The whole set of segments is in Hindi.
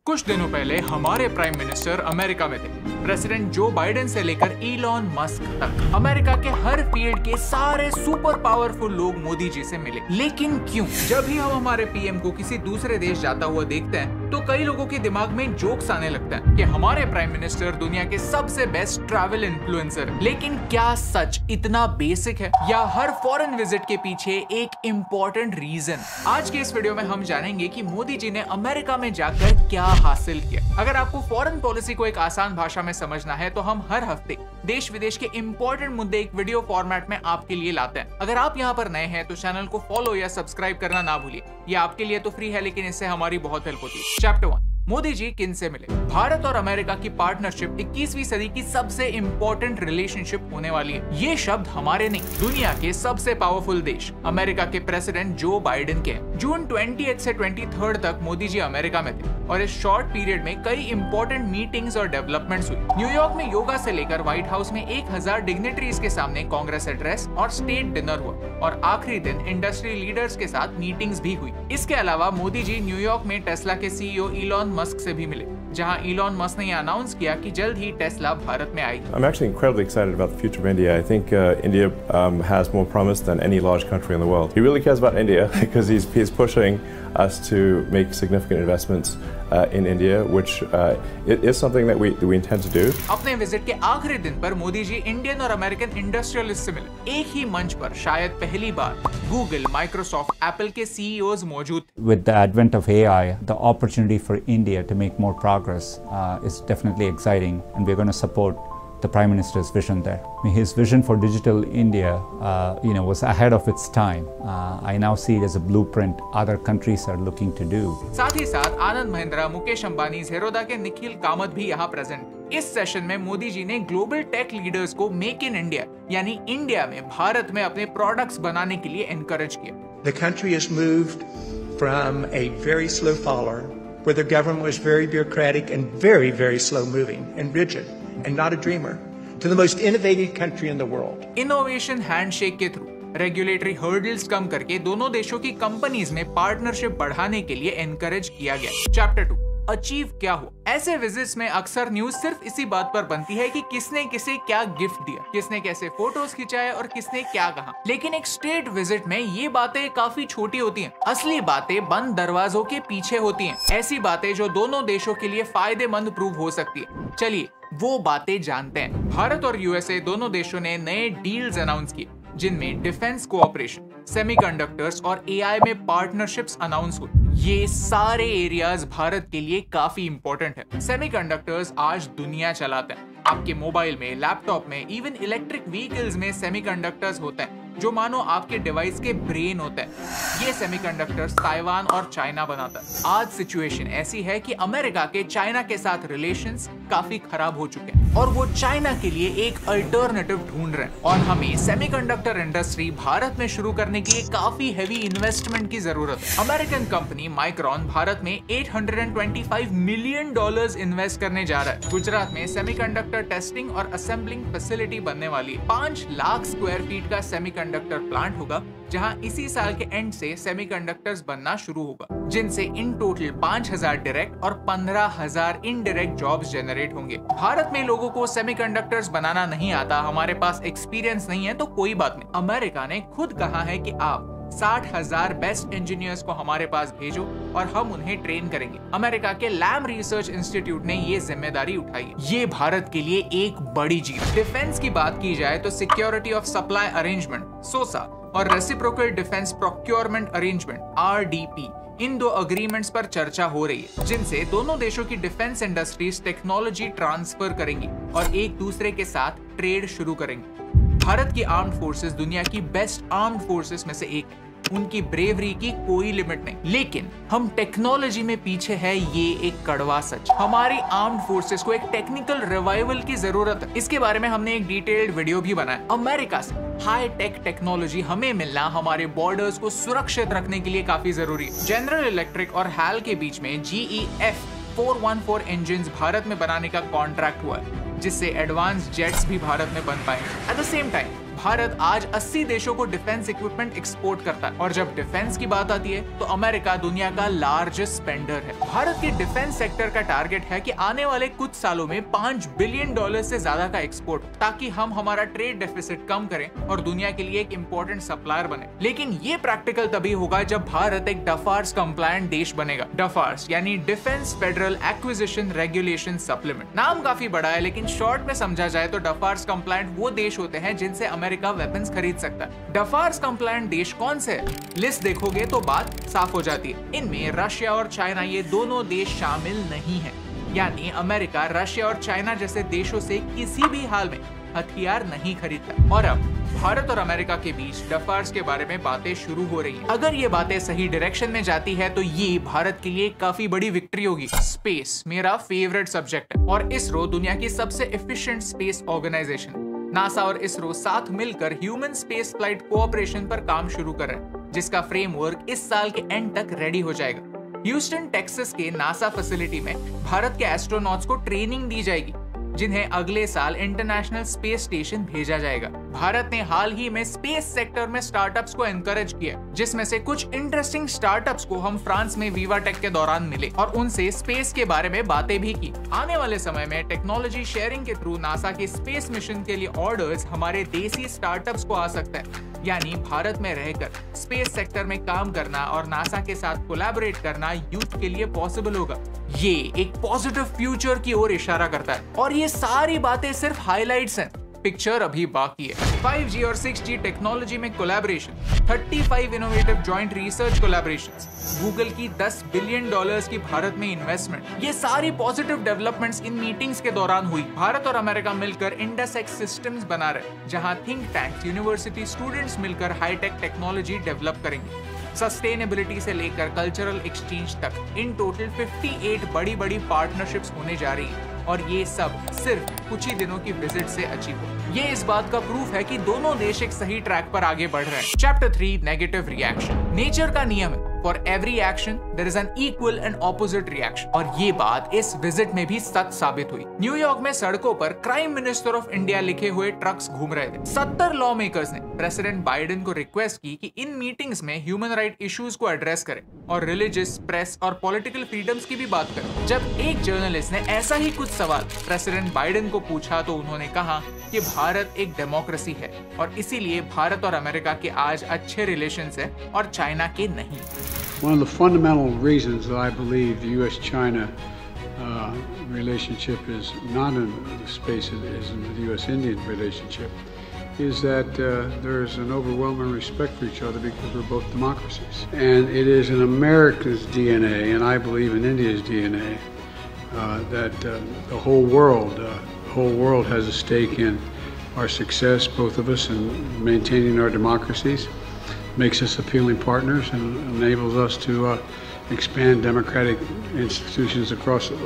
कुछ दिनों पहले हमारे प्राइम मिनिस्टर अमेरिका में थे। प्रेसिडेंट जो बाइडेन से लेकर इलॉन मस्क तक अमेरिका के हर फील्ड के सारे सुपर पावरफुल लोग मोदी जी से मिले। लेकिन क्यों? जब भी हम हमारे पीएम को किसी दूसरे देश जाता हुआ देखते हैं तो कई लोगों के दिमाग में जोक्स आने लगता है कि हमारे प्राइम मिनिस्टर दुनिया के सबसे बेस्ट ट्रैवल इन्फ्लुएंसर है। लेकिन क्या सच इतना बेसिक है या हर फॉरेन विजिट के पीछे एक इम्पोर्टेंट रीजन? आज के इस वीडियो में हम जानेंगे कि मोदी जी ने अमेरिका में जाकर क्या हासिल किया। अगर आपको फॉरेन पॉलिसी को एक आसान भाषा में समझना है तो हम हर हफ्ते देश विदेश के इंपॉर्टेंट मुद्दे एक वीडियो फॉर्मेट में आपके लिए लाते हैं। अगर आप यहाँ पर नए हैं तो चैनल को फॉलो या सब्सक्राइब करना ना भूलिए। ये आपके लिए तो फ्री है, लेकिन इससे हमारी बहुत हेल्प होती है। चैप्टर 1, मोदी जी किन से मिले? भारत और अमेरिका की पार्टनरशिप 21वीं सदी की सबसे इंपॉर्टेंट रिलेशनशिप होने वाली है। ये शब्द हमारे नहीं, दुनिया के सबसे पावरफुल देश अमेरिका के प्रेसिडेंट जो बाइडेन के हैं। जून 28 से 23 तक मोदी जी अमेरिका में थे और इस शॉर्ट पीरियड में कई इंपॉर्टेंट मीटिंग्स और डेवलपमेंट्स हुई। न्यूयॉर्क में योगा से लेकर व्हाइट हाउस में 1000 डिग्निटरीज के सामने कांग्रेस एड्रेस और स्टेट डिनर हुआ और आखिरी दिन इंडस्ट्री लीडर्स के साथ मीटिंग्स भी हुई। इसके अलावा मोदी जी न्यूयॉर्क में टेस्ला के सीईओ इलॉन मस्क से भी मिले, जहां इलॉन मस्क ने अनाउंस किया कि जल्द ही टेस्ला भारत में आएगी। I'm actually incredibly excited about the future of India. I think India has more promise than any large country in the world. He really cares about India because he's pushing us to make significant investments in India, which is something that we intend to do. अपने विजिट के आखिरी दिन पर मोदी जी इंडियन और अमेरिकन इंडस्ट्रियलिस्ट से मिले। एक ही मंच पर शायद पहली बार गूगल, माइक्रोसॉफ्ट, एप्पल के सीईओज मौजूद थे। With the advent of AI, the opportunity for India to make more progress is definitely exciting, and we're going to support the Prime Minister's vision there. His vision for digital India, was ahead of its time. I now see it as a blueprint other countries are looking to do. साथ ही साथ आनंद महिंद्रा, मुकेश अंबानी, ज़ेरोधा के निखिल कामत भी यहाँ प्रेजेंट। इस सेशन में मोदी जी ने ग्लोबल टेक लीडर्स को मेक इन इंडिया यानी इंडिया में, भारत में अपने प्रोडक्ट्स बनाने के लिए एनकरेज किया। The country has moved from a very slow follower, where the government was very bureaucratic and very, very slow moving and rigid and not a dreamer, to the most innovative country in the world. Innovation handshake के थ्रू रेगुलेटरी हर्डल्स कम करके दोनों देशों की कंपनीज में पार्टनरशिप बढ़ाने के लिए एनकरेज किया गया। चैप्टर 2, अचीव क्या हुआ? ऐसे विजिट्स में अक्सर न्यूज सिर्फ इसी बात पर बनती है कि किसने किसे क्या गिफ्ट दिया, किसने कैसे फोटोज खिंचाए और किसने क्या कहा। लेकिन एक स्टेट विजिट में ये बातें काफी छोटी होती हैं। असली बातें बंद दरवाजों के पीछे होती हैं, ऐसी बातें जो दोनों देशों के लिए फायदेमंद प्रूव हो सकती है। चलिए वो बातें जानते हैं। भारत और यूएसए दोनों देशों ने नए डील्स अनाउंस किए, जिनमें डिफेंस कोऑपरेशन, सेमीकंडक्टर्स और एआई में पार्टनरशिप्स अनाउंस हुई। ये सारे एरियाज भारत के लिए काफी इंपॉर्टेंट है। सेमीकंडक्टर्स आज दुनिया चलाते हैं। आपके मोबाइल में, लैपटॉप में, इवन इलेक्ट्रिक व्हीकल्स में सेमीकंडक्टर्स होते हैं जो मानो आपके डिवाइस के ब्रेन होते हैं। ये सेमीकंडक्टर्स ताइवान और चाइना बनाता है। आज सिचुएशन ऐसी है कि अमेरिका के चाइना के साथ रिलेशंस काफी खराब हो चुके हैं और वो चाइना के लिए एक अल्टरनेटिव ढूंढ रहे हैं और हमें सेमीकंडक्टर इंडस्ट्री भारत में शुरू करने के लिए काफी हेवी इन्वेस्टमेंट की जरूरत है। अमेरिकन कंपनी माइक्रॉन भारत में $825 मिलियन इन्वेस्ट करने जा रहा है। गुजरात में सेमीकंडक्टर टेस्टिंग और असेंबलिंग फैसिलिटी बनने वाली है। 5 लाख स्क्वायर फीट का सेमीकंडक्टर प्लांट होगा, जहां इसी साल के एंड से सेमीकंडक्टर्स बनना शुरू होगा, जिनसे इन टोटल 5000 डायरेक्ट और 15000 इनडायरेक्ट जॉब्स जनरेट होंगे। भारत में लोगों को सेमीकंडक्टर्स बनाना नहीं आता, हमारे पास एक्सपीरियंस नहीं है, तो कोई बात नहीं। अमेरिका ने खुद कहा है कि आप 60,000 बेस्ट इंजीनियर्स को हमारे पास भेजो और हम उन्हें ट्रेन करेंगे। अमेरिका के लैम रिसर्च इंस्टीट्यूट ने ये जिम्मेदारी उठाई है। ये भारत के लिए एक बड़ी जीत। डिफेंस की बात की जाए तो सिक्योरिटी ऑफ सप्लाई अरेंजमेंट सोसा और reciprocal defence procurement arrangement RDP, इन 2 अग्रीमेंट्स पर चर्चा हो रही है, जिनसे दोनों देशों की डिफेंस इंडस्ट्रीज टेक्नोलॉजी ट्रांसफर करेंगी और एक दूसरे के साथ ट्रेड शुरू करेंगे। भारत की आर्म्ड फोर्सेस दुनिया की बेस्ट आर्म्ड फोर्सेस में से एक है। उनकी ब्रेवरी की कोई लिमिट नहीं, लेकिन हम टेक्नोलॉजी में पीछे है, ये एक कड़वा सच। हमारी आर्म्ड फोर्सेस को एक टेक्निकल रिवाइवल की जरूरत है। इसके बारे में हमने एक डिटेल्ड वीडियो भी बनाया। अमेरिका से हाई टेक टेक्नोलॉजी हमें मिलना हमारे बॉर्डर्स को सुरक्षित रखने के लिए काफी जरूरी है। जनरल इलेक्ट्रिक और हैल के बीच में GE F414 इंजिन भारत में बनाने का कॉन्ट्रैक्ट हुआ है, जिससे एडवांस जेट्स भी भारत में बन पाएंगे। At the same time Bharat आज 80 देशों को डिफेंस इक्विपमेंट एक्सपोर्ट करता है और जब डिफेंस की बात आती है तो अमेरिका दुनिया का लार्जेस्ट स्पेंडर है। भारत के डिफेंस सेक्टर का टारगेट है कि आने वाले कुछ सालों में $5 बिलियन से ज्यादा का एक्सपोर्ट, ताकि हम हमारा ट्रेड डेफिसिट कम करें और दुनिया के लिए एक इंपॉर्टेंट सप्लायर बने। लेकिन ये प्रैक्टिकल तभी होगा जब भारत एक डफार्स कंप्लायंट देश बनेगा। डफार्स यानी defence federal acquisition regulation supplement. नाम काफी बड़ा है लेकिन शॉर्ट में समझा जाए तो डफार्स कंप्लायंट वो देश होते हैं जिनसे अमेरिका वेपन्स खरीद सकता है। डफार्स कंप्लायंट देश कौन से है? लिस्ट देखोगे तो बात साफ हो जाती है। इनमें रशिया और चाइना ये दोनों देश शामिल नहीं है, यानी अमेरिका रशिया और चाइना जैसे देशों से किसी भी हाल में हथियार नहीं खरीदता। और अब भारत और अमेरिका के बीच डफार्स के बारे में बातें शुरू हो रही हैं। अगर ये बातें सही डायरेक्शन में जाती है तो ये भारत के लिए काफी बड़ी विक्ट्री होगी। स्पेस मेरा फेवरेट सब्जेक्ट है और इसरो दुनिया की सबसे एफिशिएंट स्पेस ऑर्गेनाइजेशन। नासा और इसरो साथ मिलकर ह्यूमन स्पेस फ्लाइट कोऑपरेशन पर काम शुरू कर रहे हैं, जिसका फ्रेमवर्क इस साल के एंड तक रेडी हो जाएगा। ह्यूस्टन टेक्सास के नासा फैसिलिटी में भारत के एस्ट्रोनॉट्स को ट्रेनिंग दी जाएगी, जिन्हें अगले साल इंटरनेशनल स्पेस स्टेशन भेजा जाएगा। भारत ने हाल ही में स्पेस सेक्टर में स्टार्टअप्स को एनकरेज किया, जिसमें से कुछ इंटरेस्टिंग स्टार्टअप्स को हम फ्रांस में विवाटेक के दौरान मिले और उनसे स्पेस के बारे में बातें भी की। आने वाले समय में टेक्नोलॉजी शेयरिंग के थ्रू नासा के स्पेस मिशन के लिए ऑर्डर्स हमारे देसी स्टार्टअप्स को आ सकता है, यानी भारत में रहकर स्पेस सेक्टर में काम करना और नासा के साथ कोलैबोरेट करना यूथ के लिए पॉसिबल होगा। ये एक पॉजिटिव फ्यूचर की ओर इशारा करता है और ये सारी बातें सिर्फ हाइलाइट्स हैं, पिक्चर अभी बाकी है। 5G और 6G टेक्नोलॉजी में collaboration, 35 innovative joint research collaborations, Google की $10 बिलियन की भारत में इन्वेस्टमेंट, ये सारी पॉजिटिव डेवलपमेंट्स इन मीटिंग्स के दौरान हुई। भारत और अमेरिका मिलकर इंडसएक्स सिस्टम्स बना रहे, जहां थिंक टैंक, यूनिवर्सिटी स्टूडेंट्स मिलकर हाईटेक टेक्नोलॉजी डेवलप करेंगे। सस्टेनेबिलिटी से लेकर कल्चरल एक्सचेंज तक इन टोटल 58 बड़ी बड़ी पार्टनरशिप्स होने जा रही है और ये सब सिर्फ कुछ ही दिनों की विजिट से अचीव हो। ये इस बात का प्रूफ है कि दोनों देश एक सही ट्रैक पर आगे बढ़ रहे हैं। Chapter 3 negative reaction. नेचर का नियम है, for every action there is an equal and opposite reaction, और ये बात इस विजिट में भी सच साबित हुई। न्यूयॉर्क में सड़कों पर प्राइम मिनिस्टर ऑफ इंडिया लिखे हुए ट्रक्स घूम रहे थे। 70 लॉ मेकर्स ने प्रेसिडेंट बाइडेन को रिक्वेस्ट की कि इन मीटिंग्स में ह्यूमन राइट इश्यूज को एड्रेस करें और रिलीजियस, प्रेस और पॉलिटिकल फ्रीडम्स की भी बात करें। जब एक जर्नलिस्ट ने ऐसा ही कुछ सवाल प्रेसिडेंट बाइडेन को पूछा तो उन्होंने कहा कि भारत एक डेमोक्रेसी है और इसीलिए भारत और अमेरिका के आज अच्छे रिलेशंस हैं और चाइना के नहीं। One of the fundamental reasons that I believe the U.S.-China relationship is not in the space it is in the U.S.-Indian relationship is that there is an overwhelming respect for each other because we're both democracies. And it is in America's DNA, and I believe in India's DNA, that the whole world has a stake in our success, both of us, in maintaining our democracies. Makes us appealing partners and enables us to expand democratic institutions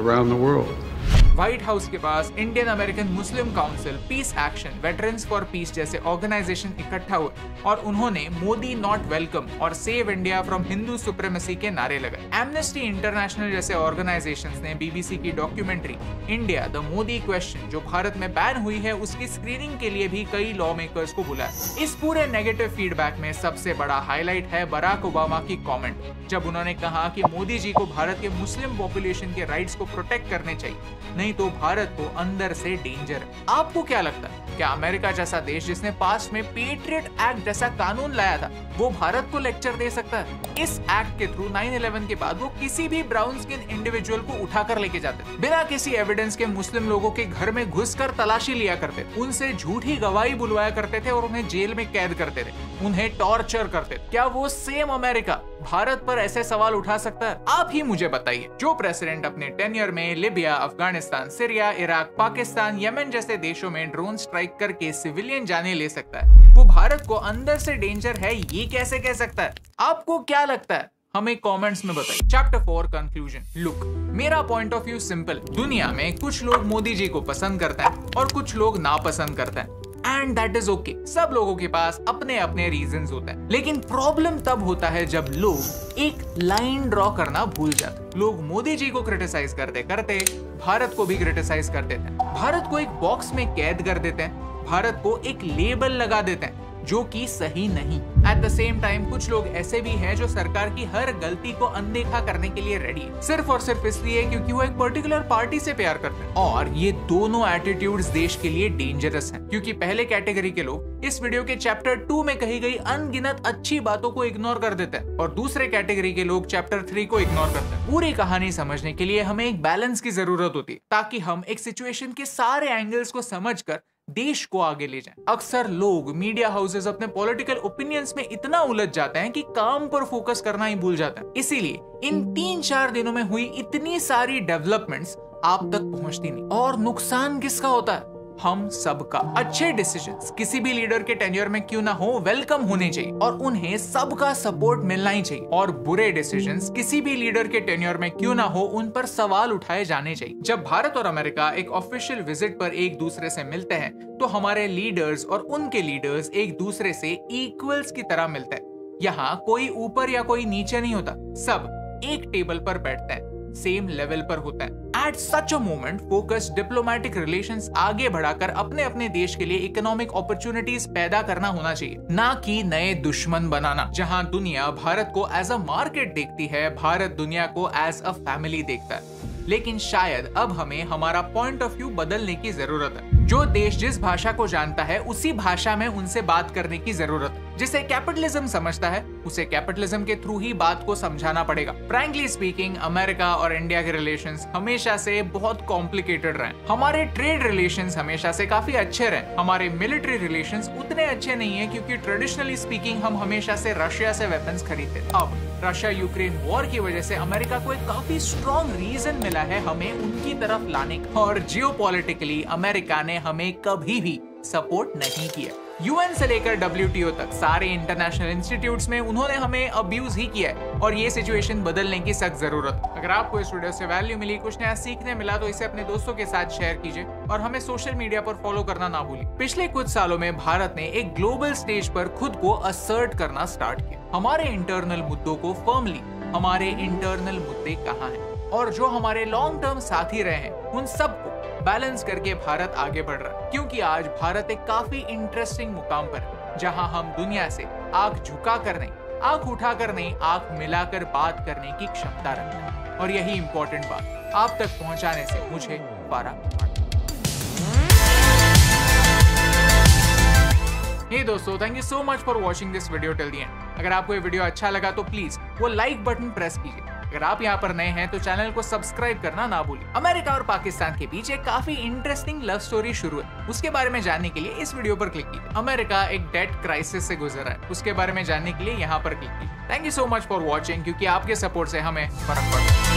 around the world. White House के पास Indian American Muslim Council, Peace Action, Veterans for Peace जैसे ऑर्गेनाइजेशन इकट्ठा हुए और उन्होंने मोदी नॉट वेलकम और save India from Hindu supremacy के नारे लगाए। एमनेस्टी इंटरनेशनल जैसे ऑर्गेनाइजेशंस ने बीबीसी की documentary India the Modi question, जो भारत में बैन हुई है, उसकी स्क्रीनिंग के लिए भी कई लॉ मेकर्स को बुलाया। इस पूरे नेगेटिव फीडबैक में सबसे बड़ा हाईलाइट है बराक ओबामा की कमेंट, जब उन्होंने कहा कि मोदी जी को भारत के मुस्लिम पॉपुलेशन के राइट्स को प्रोटेक्ट करने चाहिए, नहीं तो भारत को अंदर से डेंजर है। आपको क्या लगता है, क्या अमेरिका जैसा देश जिसने पास्ट में पेट्रियट एक्ट जैसा कानून लाया था, वो भारत को लेक्चर दे सकता है? इस एक्ट के थ्रू 9/11 के बाद वो किसी भी ब्राउन स्किन इंडिविजुअल को उठाकर लेके जाते थे, बिना किसी एविडेंस के मुस्लिम लोगों के घर में घुसकर तलाशी लिया करते, उनसे झूठी गवाही बुलवाया करते थे और उन्हें जेल में कैद करते थे, उन्हें टॉर्चर करते थे। क्या वो सेम अमेरिका भारत पर ऐसे सवाल उठा सकता है? आप ही मुझे बताइए। जो प्रेसिडेंट अपने टेन्योर में Libya, Afghanistan, Syria, Iraq, Pakistan, Yemen जैसे देशों में ड्रोन स्ट्राइक करके सिविलियन जाने ले सकता है, वो भारत को अंदर से डेंजर है ये कैसे कह सकता है? आपको क्या लगता है? हमें कमेंट्स में बताइए। Chapter 4 conclusion. लुक, मेरा पॉइंट ऑफ व्यू सिंपल। दुनिया में कुछ लोग मोदी जी को पसंद करते हैं और कुछ लोग नापसंद करते हैं। And that is okay. सब लोगों के पास अपने अपने रीजंस होते हैं, लेकिन प्रॉब्लम तब होता है जब लोग एक लाइन ड्रॉ करना भूल जाते। लोग मोदी जी को क्रिटिसाइज करते करते भारत को भी क्रिटिसाइज कर देते हैं, भारत को एक बॉक्स में कैद कर देते हैं, भारत को एक लेबल लगा देते हैं जो कि सही नहीं। एट द सेम टाइम कुछ लोग ऐसे भी हैं जो सरकार की हर गलती को अनदेखा करने के लिए रेडी है, सिर्फ और सिर्फ इसलिए क्योंकि वो एक पर्टिकुलर पार्टी से प्यार करते हैं। और ये दोनों एटीट्यूड्स देश के लिए डेंजरस हैं, क्योंकि पहले कैटेगरी के लोग इस वीडियो के चैप्टर 2 में कही गई अनगिनत अच्छी बातों को इग्नोर कर देते हैं और दूसरे कैटेगरी के लोग चैप्टर 3 को इग्नोर करते हैं। पूरी कहानी समझने के लिए हमें एक बैलेंस की जरूरत होती है, ताकि हम एक सिचुएशन के सारे एंगल्स को समझकर देश को आगे ले जाएं। अक्सर लोग, मीडिया हाउसेस अपने पॉलिटिकल ओपिनियंस में इतना उलझ जाते हैं कि काम पर फोकस करना ही भूल जाते हैं। इसीलिए इन 3-4 दिनों में हुई इतनी सारी डेवलपमेंट्स आप तक पहुंचती नहीं। और नुकसान किसका होता है? हम सबका। अच्छे डिसीजंस किसी भी लीडर के टेन्योर में क्यों ना हो वेलकम होने चाहिए और उन्हें सबका सपोर्ट मिलना ही चाहिए। और बुरे डिसीजंस किसी भी लीडर के टेन्योर में क्यों ना हो उन पर सवाल उठाए जाने चाहिए। जब भारत और अमेरिका एक ऑफिशियल विजिट पर एक दूसरे से मिलते हैं तो हमारे लीडर्स और उनके लीडर्स एक दूसरे से इक्वल्स की तरह मिलते हैं। यहाँ कोई ऊपर या कोई नीचे नहीं होता, सब एक टेबल पर बैठते हैं, सेम लेवल पर होता है। At such a moment focus diplomatic relations आगे बढ़ाकर अपने अपने देश के लिए इकोनॉमिक अपॉर्चुनिटीज पैदा करना होना चाहिए, ना कि नए दुश्मन बनाना। जहां दुनिया भारत को एज अ मार्केट देखती है, भारत दुनिया को एज अ फैमिली देखता है। लेकिन शायद अब हमें हमारा पॉइंट ऑफ व्यू बदलने की जरूरत है। जो देश जिस भाषा को जानता है उसी भाषा में उनसे बात करने की जरूरत है। जिसे कैपिटलिज्म समझता है उसे कैपिटलिज्म के थ्रू ही बात को समझाना पड़ेगा। फ्रैंकली स्पीकिंग, अमेरिका और इंडिया के रिलेशंस हमेशा से बहुत कॉम्प्लिकेटेड रहे। हमारे ट्रेड रिलेशंस हमेशा से काफी अच्छे रहे। हमारे मिलिट्री रिलेशंस उतने अच्छे नहीं है, क्योंकि ट्रेडिशनली स्पीकिंग हम हमेशा से रशिया से वेपन्स खरीदते। अब रशिया यूक्रेन वॉर की वजह से अमेरिका को एक काफी स्ट्रॉन्ग रीजन मिला है हमें उनकी तरफ लाने का। और जियोपॉलिटिकली अमेरिका ने हमें कभी भी सपोर्ट नहीं किया। यूएन से लेकर WTO तक सारे इंटरनेशनल इंस्टीट्यूट्स में उन्होंने हमें अब्यूज ही किया है और ये सिचुएशन बदलने की सख्त जरूरत है। अगर आपको इस वीडियो से वैल्यू मिली, कुछ नया सीखने मिला, तो इसे अपने दोस्तों के साथ शेयर कीजिए और हमें सोशल मीडिया पर फॉलो करना ना भूलिए। पिछले कुछ सालों में भारत ने एक ग्लोबल स्टेज पर खुद को असर्ट करना स्टार्ट किया। हमारे इंटरनल मुद्दों को फर्मली, हमारे इंटरनल मुद्दे कहाँ हैं, और जो हमारे लॉन्ग टर्म साथी रहे हैं उन सबको बैलेंस करके भारत आगे बढ़ रहा है। क्योंकि आज भारत एक काफी इंटरेस्टिंग मुकाम पर है, जहां हम दुनिया से आंख झुका कर नहीं, आंख उठा कर नहीं, आंख मिलाकर बात करने की क्षमता रखते हैं। और यही इंपॉर्टेंट बात आप तक पहुंचाने से मुझे फारा। हे दोस्तों, thank you so much for watching this video till the end. अगर आपको ये वीडियो अच्छा लगा तो प्लीज वो लाइक बटन प्रेस कीजिए। अगर आप यहाँ पर नए हैं तो चैनल को सब्सक्राइब करना ना भूलिए। अमेरिका और पाकिस्तान के बीच एक काफी इंटरेस्टिंग लव स्टोरी शुरू है, उसके बारे में जानने के लिए इस वीडियो पर क्लिक कीजिए। अमेरिका एक डेट क्राइसिस से गुजरा है, उसके बारे में जानने के लिए यहाँ पर क्लिक कीजिए। Thank you so much for watching, क्योंकि आपके सपोर्ट से हमें फर्क पड़ता है।